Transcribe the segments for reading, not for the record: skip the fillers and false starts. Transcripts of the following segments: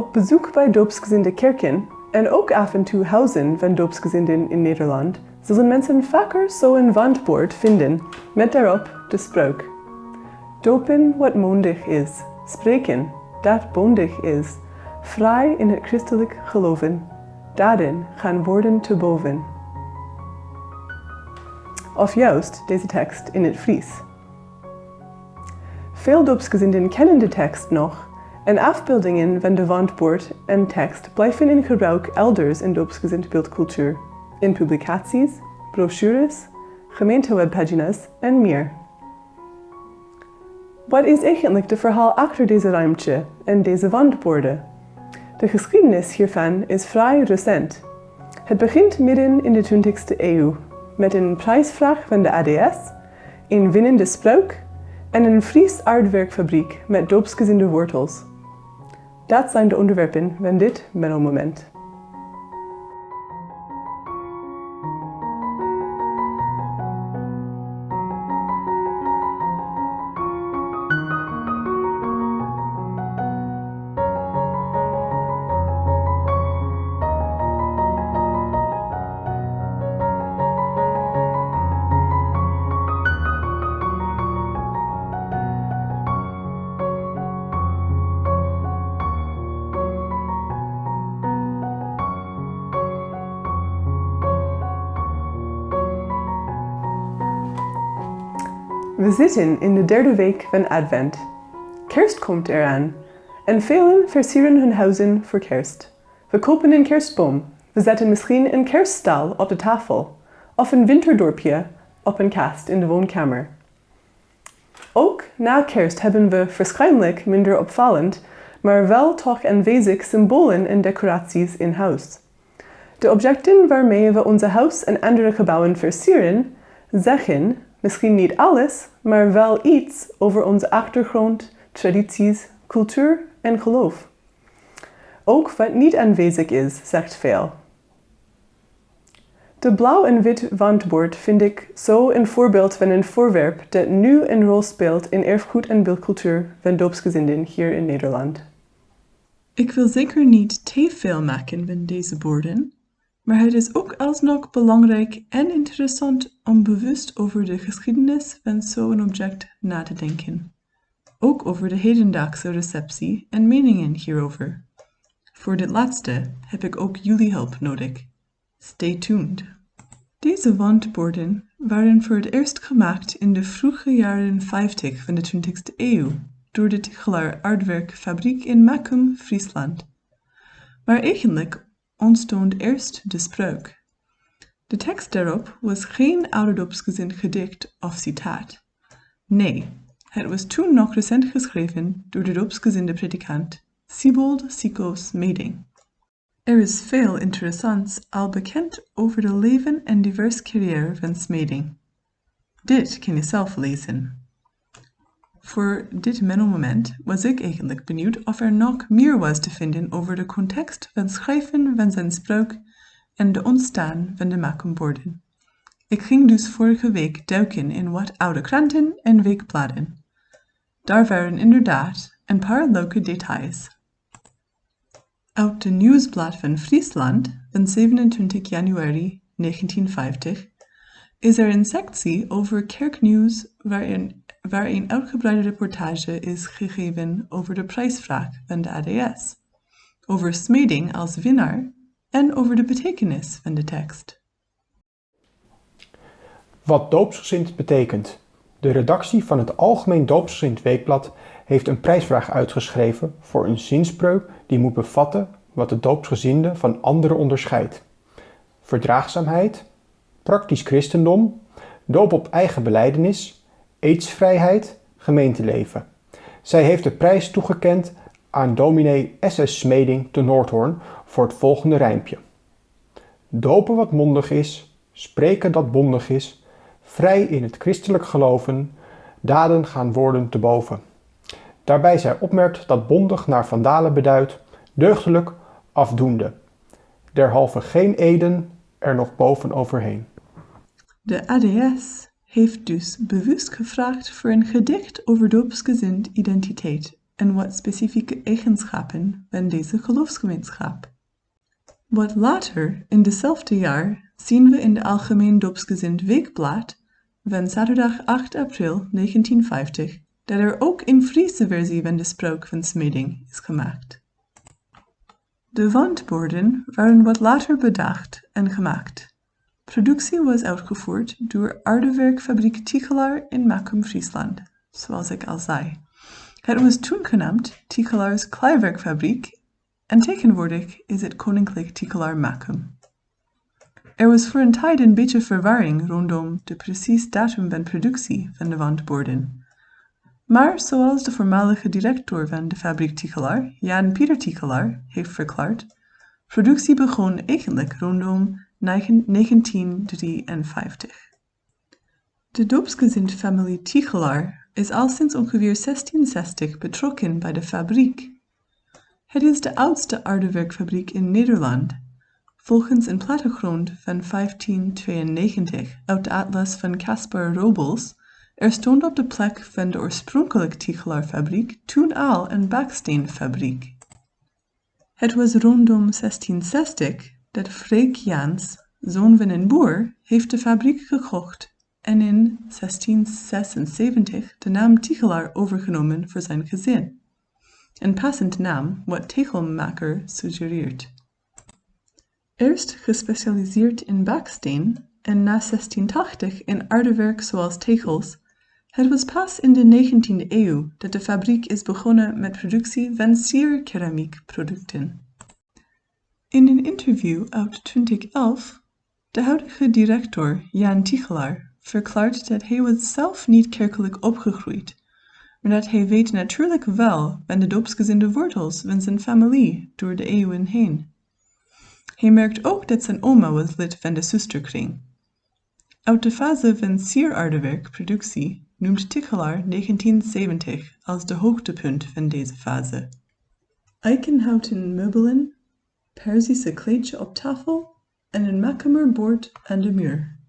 Op bezoek bij doopsgezinde kerken en ook af en toe huizen van doopsgezinden in Nederland zullen mensen vaker zo'n wandbord vinden met daarop de spreuk: dopen wat mondig is, spreken dat bondig is, vrij in het christelijk geloven, daden gaan worden te boven. Of juist deze tekst in het Fries. Veel doopsgezinden kennen de tekst nog en afbeeldingen van de wandbord en tekst blijven in gebruik elders in doopsgezind beeldcultuur, in publicaties, brochures, gemeentewebpagina's en meer. Wat is eigenlijk de verhaal achter deze ruimte en deze wandborden? De geschiedenis hiervan is vrij recent. Het begint midden in de 20e eeuw met een prijsvraag van de ADS, een winnende spreuk en een Fries aardwerkfabriek met doopsgezinde wortels. Dat zijn de onderwerpen van dit Menno-moment. We zitten in de derde week van Advent. Kerst komt eraan en velen versieren hun huizen voor kerst. We kopen een kerstboom, we zetten misschien een kerststal op de tafel of een winterdorpje op een kast in de woonkamer. Ook na kerst hebben we waarschijnlijk minder opvallend, maar wel toch aanwezig symbolen en decoraties in huis. De objecten waarmee we onze huis en andere gebouwen versieren, zeggen misschien niet alles, maar wel iets over onze achtergrond, tradities, cultuur en geloof. Ook wat niet aanwezig is, zegt veel. De blauw en wit wandbord vind ik zo een voorbeeld van een voorwerp dat nu een rol speelt in erfgoed en beeldcultuur van doopsgezinden hier in Nederland. Ik wil zeker niet te veel maken van deze borden, maar het is ook alsnog belangrijk en interessant om bewust over de geschiedenis van zo'n object na te denken. Ook over de hedendaagse receptie en meningen hierover. Voor dit laatste heb ik ook jullie hulp nodig. Stay tuned. Deze wandborden waren voor het eerst gemaakt in de vroege jaren 50 van de 20e eeuw door de Tichelaar aardwerkfabriek in Macum, Friesland. Maar eigenlijk ontstond eerst de spreuk. De tekst daarop was geen ouderdomsgezind gedicht of citaat. Nee, het was toen nog recent geschreven door de doopsgezinde predikant Siebold Sico's Meding. Er is veel interessants al bekend over de leven en diverse carrière van Smeding. Dit kan je zelf lezen. Voor dit Menno-moment was ik eigenlijk benieuwd of er nog meer was te vinden over de context van schrijven van zijn spreuk en de ontstaan van de Macumborden. Ik ging dus vorige week duiken in wat oude kranten en weekbladen. Daar waren inderdaad een paar leuke details. Uit de Nieuwsblad van Friesland van 27 januari 1950 is er een sectie over kerknieuws waarin een uitgebreide reportage is gegeven over de prijsvraag van de ADS, over Smeding als winnaar en over de betekenis van de tekst. Wat doopsgezind betekent. De redactie van het Algemeen Doopsgezind Weekblad heeft een prijsvraag uitgeschreven voor een zinspreuk die moet bevatten wat de doopsgezinde van anderen onderscheidt. Verdraagzaamheid, praktisch christendom, doop op eigen belijdenis, aidsvrijheid, gemeenteleven. Zij heeft de prijs toegekend aan dominee S.S. Smeding te Noordhoorn voor het volgende rijmpje. Dopen wat mondig is, spreken dat bondig is, vrij in het christelijk geloven, daden gaan worden te boven. Daarbij zij opmerkt dat bondig naar vandalen beduidt, deugdelijk, afdoende. Derhalve geen eden er nog boven overheen. De ADS heeft dus bewust gevraagd voor een gedicht over doopsgezind identiteit en wat specifieke eigenschappen van deze geloofsgemeenschap. Wat later in dezelfde jaar zien we in de Algemeen Doopsgezind Weekblad van zaterdag 8 april 1950 dat er ook een Friese versie van de sprook van smeding is gemaakt. De wandborden waren wat later bedacht en gemaakt. Productie was uitgevoerd door aardewerkfabriek Tichelaar in Macum, Friesland, zoals ik al zei. Het was toen genaamd Tichelaars Kleiwerkfabriek en tegenwoordig is het Koninklijk Tichelaar Macum. Er was voor een tijd een beetje verwarring rondom de precies datum van productie van de wandborden. Maar zoals de voormalige directeur van de fabriek Tichelaar, Jan Pieter Tichelaar, heeft verklaard, productie begon eigenlijk rondom 1953. De doopsgezind familie Tichelaar is al sinds ongeveer 1660 betrokken bij de fabriek. Het is de oudste aardewerkfabriek in Nederland. Volgens een plattegrond van 1592 uit de atlas van Caspar Robles, er stond op de plek van de oorspronkelijke Tichelaar-fabriek toen al een baksteenfabriek. Het was rondom 1660 dat Freek Jans, zoon van een boer, heeft de fabriek gekocht en in 1676 de naam Tichelaar overgenomen voor zijn gezin. Een passend naam wat tegelmaker suggereert. Eerst gespecialiseerd in baksteen en na 1680 in aardewerk zoals tegels. Het was pas in de 19e eeuw dat de fabriek is begonnen met productie van sierkeramiekproducten. In een interview uit 2011, de huidige directeur Jan Tichelaar verklaart dat hij was zelf niet kerkelijk opgegroeid, maar dat hij weet natuurlijk wel van de doopsgezinde wortels van zijn familie door de eeuwen heen. Hij merkt ook dat zijn oma was lid van de zusterkring. Uit de fase van sieraardewerkproductie noemt Tichelaar 1970 als de hoogtepunt van deze fase. Eikenhouten meubelen, Perzische kleedje op tafel en een Macumer bord aan de muur.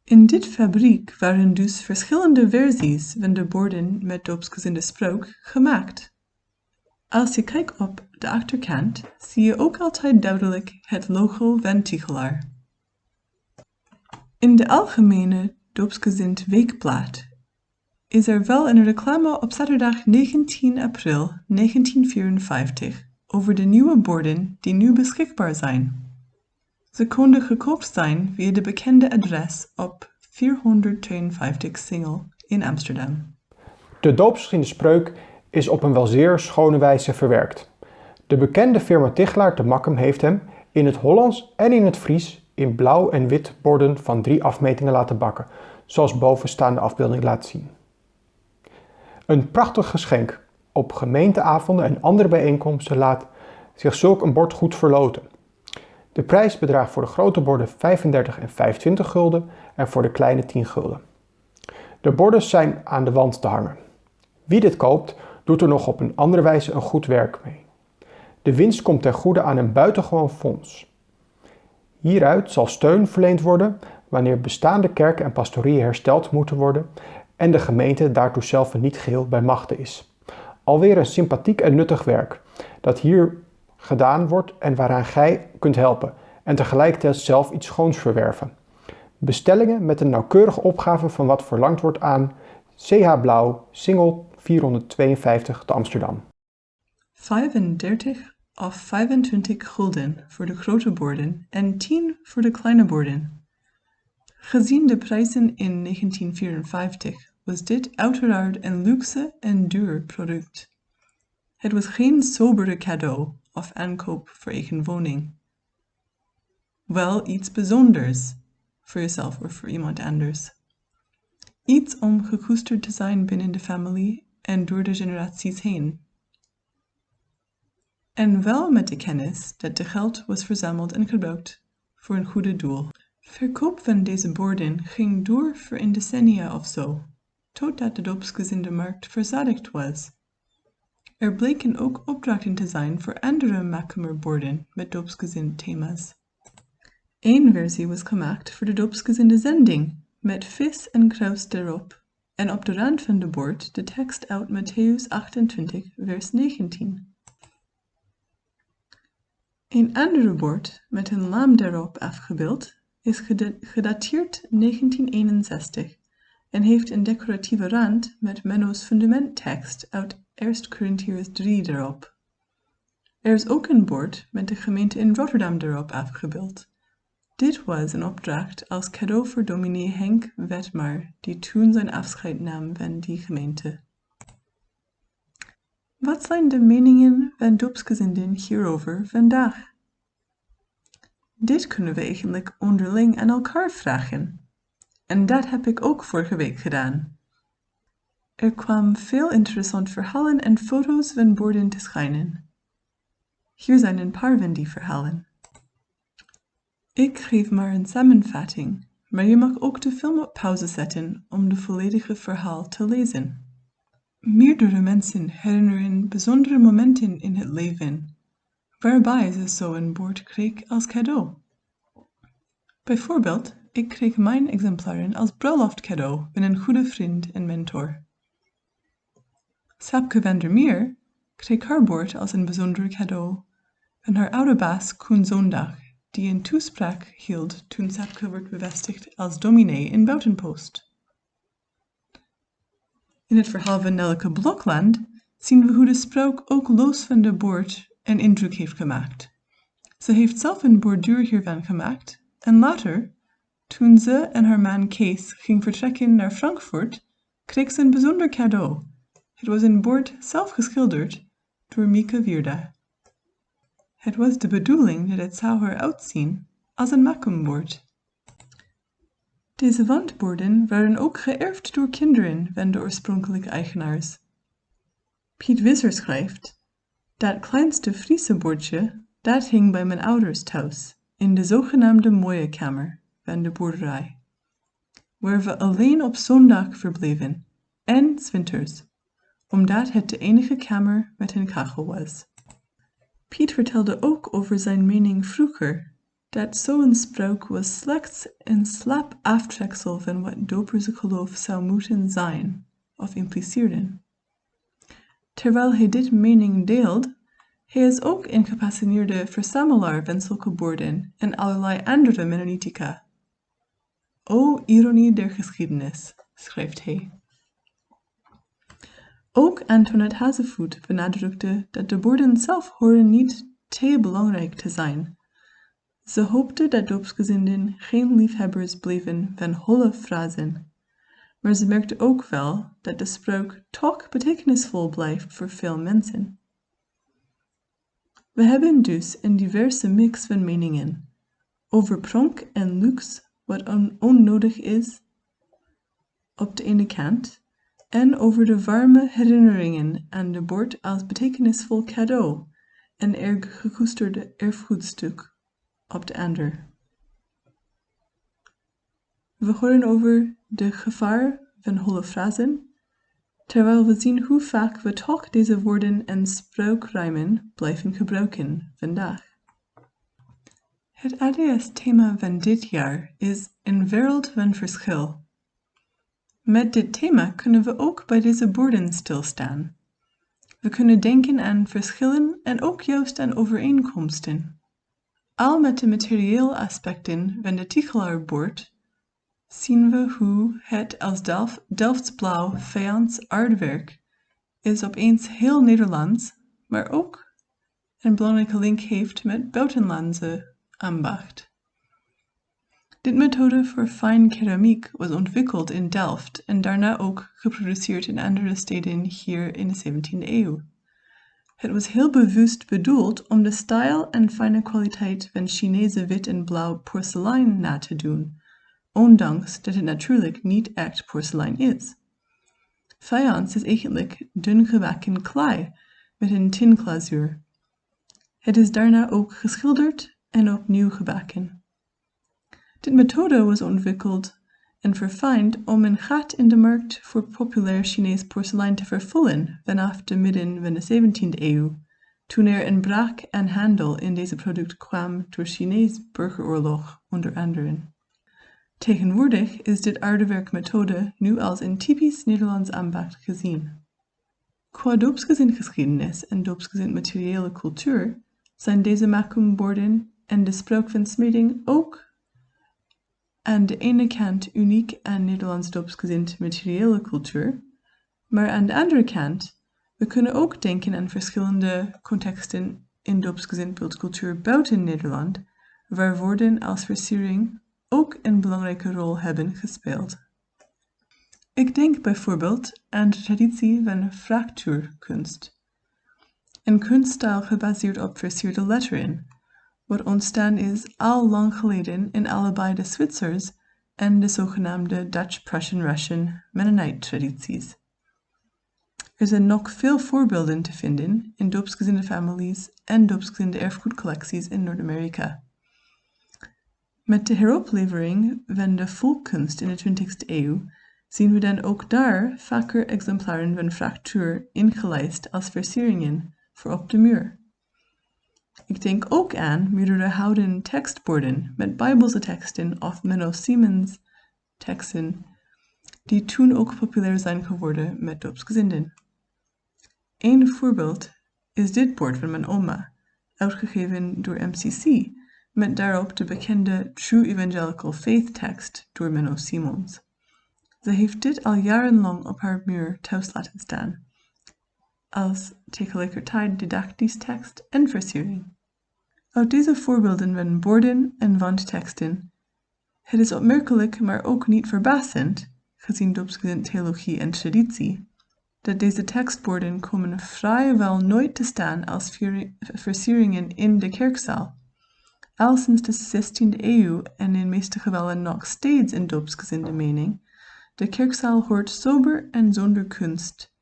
In dit fabriek waren dus verschillende versies van de borden met doopsgezinde sprook gemaakt. Als je kijkt op de achterkant, zie je ook altijd duidelijk het logo van Tichelaar. In de Algemene Doopsgezind Weekblad is er wel een reclame op zaterdag 19 april 1954 over de nieuwe borden die nu beschikbaar zijn. Ze konden gekoopt zijn via de bekende adres op 452 Singel in Amsterdam. De doopsgezinde spreuk is op een wel zeer schone wijze verwerkt. De bekende firma Tichelaar te Macum heeft hem in het Hollands en in het Fries in blauw en wit borden van 3 afmetingen laten bakken, zoals bovenstaande afbeelding laat zien. Een prachtig geschenk. Op gemeenteavonden en andere bijeenkomsten laat zich zulk een bord goed verloten. De prijs bedraagt voor de grote borden 35 en 25 gulden en voor de kleine 10 gulden. De borden zijn aan de wand te hangen. Wie dit koopt, doet er nog op een andere wijze een goed werk mee. De winst komt ten goede aan een buitengewoon fonds. Hieruit zal steun verleend worden wanneer bestaande kerken en pastorieën hersteld moeten worden en de gemeente daartoe zelf niet geheel bij machte is. Alweer een sympathiek en nuttig werk dat hier gedaan wordt en waaraan gij kunt helpen en tegelijkertijd zelf iets schoons verwerven. Bestellingen met een nauwkeurige opgave van wat verlangd wordt aan CH Blauw, Singel 452 te Amsterdam. 35 of 25 gulden voor de grote borden en 10 voor de kleine borden. Gezien de prijzen in 1954 was dit uiteraard een luxe en duur product. Het was geen sobere cadeau of aankoop voor eigen woning. Wel iets bijzonders, voor jezelf of voor iemand anders. Iets om gekoesterd te zijn binnen de familie en door de generaties heen. En wel met de kennis dat de geld was verzameld en gebruikt voor een goede doel. Verkoop van deze borden ging door voor een decennia of zo, totdat de doopsgezinde markt verzadigd was. Er bleken ook opdrachten te zijn voor andere Macumer borden met doopsgezind thema's. Eén versie was gemaakt voor de doopsgezinde zending, met vis en kraus erop, en op de rand van de bord de tekst uit Matthäus 28, vers 19. Een andere bord met een lam daarop afgebeeld is gedateerd 1961 en heeft een decoratieve rand met Menno's fundamenttekst uit 1 Corinthiërs 3 daarop. Er is ook een bord met de gemeente in Rotterdam daarop afgebeeld. Dit was een opdracht als cadeau voor dominee Henk Wetmar, die toen zijn afscheid nam van die gemeente. Wat zijn de meningen van doopsgezinden hierover vandaag? Dit kunnen we eigenlijk onderling aan elkaar vragen. En dat heb ik ook vorige week gedaan. Er kwamen veel interessante verhalen en foto's van borden te schijnen. Hier zijn een paar van die verhalen. Ik geef maar een samenvatting, maar je mag ook de film op pauze zetten om de volledige verhaal te lezen. Meerdere mensen herinneren bijzondere momenten in het leven, waarbij ze zo een bord kreeg als cadeau. Bijvoorbeeld, ik kreeg mijn exemplaren als bruiloftcadeau van een goede vriend en mentor. Sapke van der Meer kreeg haar bord als een bijzonder cadeau van haar oude baas Koen Zondag, die een toespraak hield toen Sapke werd bevestigd als dominee in Buitenpost. In het verhaal van Nelleke Blokland zien we hoe de sprook ook los van de bord een indruk heeft gemaakt. Ze heeft zelf een borduur hiervan gemaakt en later, toen ze en haar man Kees ging vertrekken naar Frankfurt, kreeg ze een bijzonder cadeau. Het was een bord zelf geschilderd door Mieke Wierda. Het was de bedoeling dat het zou eruit zien als een makumbord. Deze wandborden waren ook geërfd door kinderen van de oorspronkelijke eigenaars. Piet Visser schrijft, dat kleinste Friese bordje, dat hing bij mijn ouders thuis, in de zogenaamde mooie kamer van de boerderij, waar we alleen op zondag verbleven, en 's winters, omdat het de enige kamer met een kachel was. Piet vertelde ook over zijn mening vroeger, dat zo'n sprook was slechts een slap aftreksel van wat dopersgeloof zou moeten zijn, of impliceerden. Terwijl hij dit mening deelt, hij is ook een gepassioneerde verzamelaar van zulke borden en allerlei andere Mennonitica. O ironie der geschiedenis, schrijft hij. Ook Antoinette Hazevoet benadrukte dat de borden zelf horen niet te belangrijk te zijn. Ze hoopte dat doopsgezinden geen liefhebbers bleven van holle frasen, maar ze merkte ook wel dat de sprook toch betekenisvol blijft voor veel mensen. We hebben dus een diverse mix van meningen over pronk en luxe, wat onnodig is op de ene kant, en over de warme herinneringen aan de bord als betekenisvol cadeau en erg gekoesterde erfgoedstuk op de ander. We horen over de gevaar van holle frasen, terwijl we zien hoe vaak we toch deze woorden en sprookrijmen blijven gebruiken vandaag. Het ADS-thema van dit jaar is een wereld van verschil. Met dit thema kunnen we ook bij deze borden stilstaan. We kunnen denken aan verschillen en ook juist aan overeenkomsten. Al met de materiële aspecten van de Tichelaarbord zien we hoe het als Delftsblauw Fayence aardwerk is opeens heel Nederlands, maar ook een belangrijke link heeft met buitenlandse ambacht. Dit methode voor fijn keramiek was ontwikkeld in Delft en daarna ook geproduceerd in andere steden hier in de 17e eeuw. Het was heel bewust bedoeld om de stijl en fijne kwaliteit van Chinese wit en blauw porselein na te doen, ondanks dat het natuurlijk niet echt porselein is. Fayence is eigenlijk dun gebakken klei met een tinglazuur. Het is daarna ook geschilderd en opnieuw gebakken. Dit methode was ontwikkeld en verfijnd om een gat in de markt voor populair Chinees porselein te vervullen vanaf de midden van de 17e eeuw, toen er een braak aan handel in deze product kwam door Chinees burgeroorlog onder andere. Tegenwoordig is dit aardewerkmethode nu als een typisch Nederlands ambacht gezien. Qua doopsgezindgeschiedenis en doopsgezind materiële cultuur zijn deze makumborden en de sprook van smeding ook aan de ene kant uniek aan Nederlands doopsgezind materiële cultuur, maar aan de andere kant, we kunnen ook denken aan verschillende contexten in doopsgezind beeldcultuur buiten Nederland, waar woorden als versiering ook een belangrijke rol hebben gespeeld. Ik denk bijvoorbeeld aan de traditie van fractuurkunst, een kunststijl gebaseerd op versierde letteren, wat ontstaan is al lang geleden in allebei de Zwitsers en de zogenaamde Dutch-Prussian-Russian Mennonite-tradities. Er zijn nog veel voorbeelden te vinden in doopsgezinde families en doopsgezinde erfgoedcollecties in Noord-Amerika. Met de heroplevering van de volkkunst in de 20e eeuw zien we dan ook daar vaker exemplaren van fractuur ingelijst als versieringen voor op de muur. Ik denk ook aan meerdere houten tekstborden met Bijbelse teksten of Menno teksten, die toen ook populair zijn geworden met doopsgezinden. Een voorbeeld is dit bord van mijn oma, uitgegeven door MCC, met daarop de bekende True Evangelical Faith tekst door Menno. Ze heeft dit al jarenlang op haar muur thuis laten staan, als tegelijkertijd didactisch tekst en versiering. Uit deze voorbeelden van borden en wandteksten, het is opmerkelijk, maar ook niet verbazend, gezien doopsgezind theologie en traditie, dat deze tekstborden komen vrijwel nooit te staan als versieringen in de kerkzaal. Al sinds de 16e eeuw en in meeste gevallen nog steeds in doopsgezinde mening, de kerkzaal hoort sober en zonder kunst,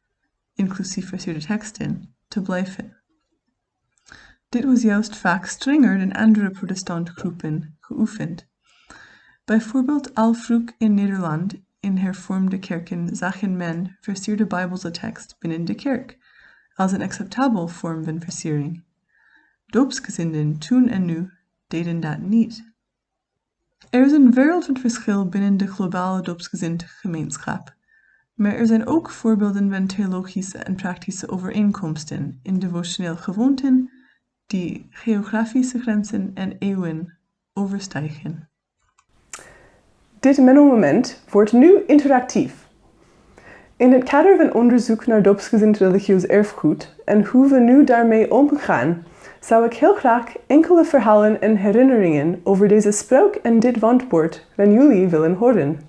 inclusief versierde teksten, te blijven. Dit was juist vaak strenger dan andere protestantgroepen geoefend. Bijvoorbeeld al vroeg in Nederland in hervormde kerken zagen men versierde Bijbelse tekst binnen de kerk als een acceptabel vorm van versiering. Doopsgezinden toen en nu deden dat niet. Er is een wereld van verschil binnen de globale doopsgezinde gemeenschap, maar er zijn ook voorbeelden van theologische en praktische overeenkomsten in devotioneel gewoonten die geografische grenzen en eeuwen overstijgen. Dit Menno-moment wordt nu interactief. In het kader van onderzoek naar doopsgezind religieus erfgoed en hoe we nu daarmee omgaan, zou ik heel graag enkele verhalen en herinneringen over deze sprook en dit wandbord van jullie willen horen.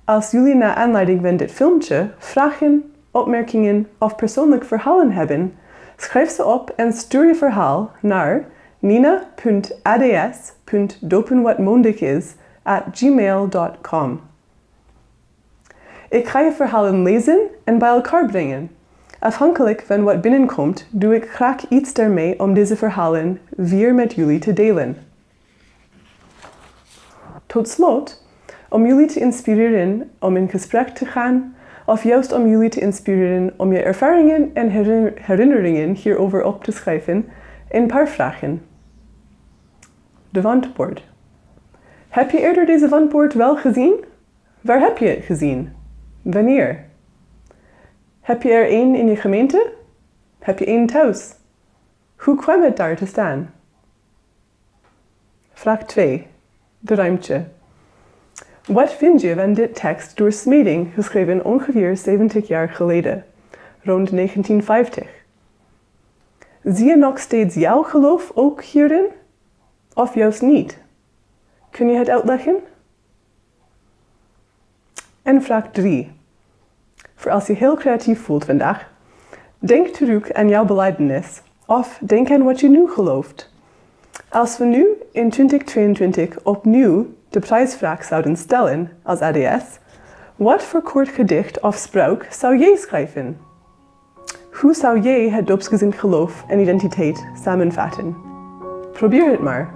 Als jullie naar aanleiding van dit filmpje vragen, opmerkingen of persoonlijke verhalen hebben, schrijf ze op en stuur je verhaal naar nina.ads.dopenwatmondigis@gmail.com. Ik ga je verhalen lezen en bij elkaar brengen. Afhankelijk van wat binnenkomt, doe ik graag iets daarmee om deze verhalen weer met jullie te delen. Tot slot, om jullie te inspireren om in gesprek te gaan, of juist om jullie te inspireren om je ervaringen en herinneringen hierover op te schrijven, een paar vragen. De wandbord. Heb je eerder deze wandbord wel gezien? Waar heb je het gezien? Wanneer? Heb je er één in je gemeente? Heb je één thuis? Hoe kwam het daar te staan? Vraag 2. De ruimte. Wat vind je van dit tekst door smeding, geschreven ongeveer 70 jaar geleden, rond 1950? Zie je nog steeds jouw geloof ook hierin? Of juist niet? Kun je het uitleggen? En vraag 3. Voor als je heel creatief voelt vandaag, denk terug aan jouw belijdenis of denk aan wat je nu gelooft. Als we nu in 2022 opnieuw de prijsvraag zouden stellen als ADS, wat voor kort gedicht of sprook zou jij schrijven? Hoe zou jij het doopsgezind geloof en identiteit samenvatten? Probeer het maar.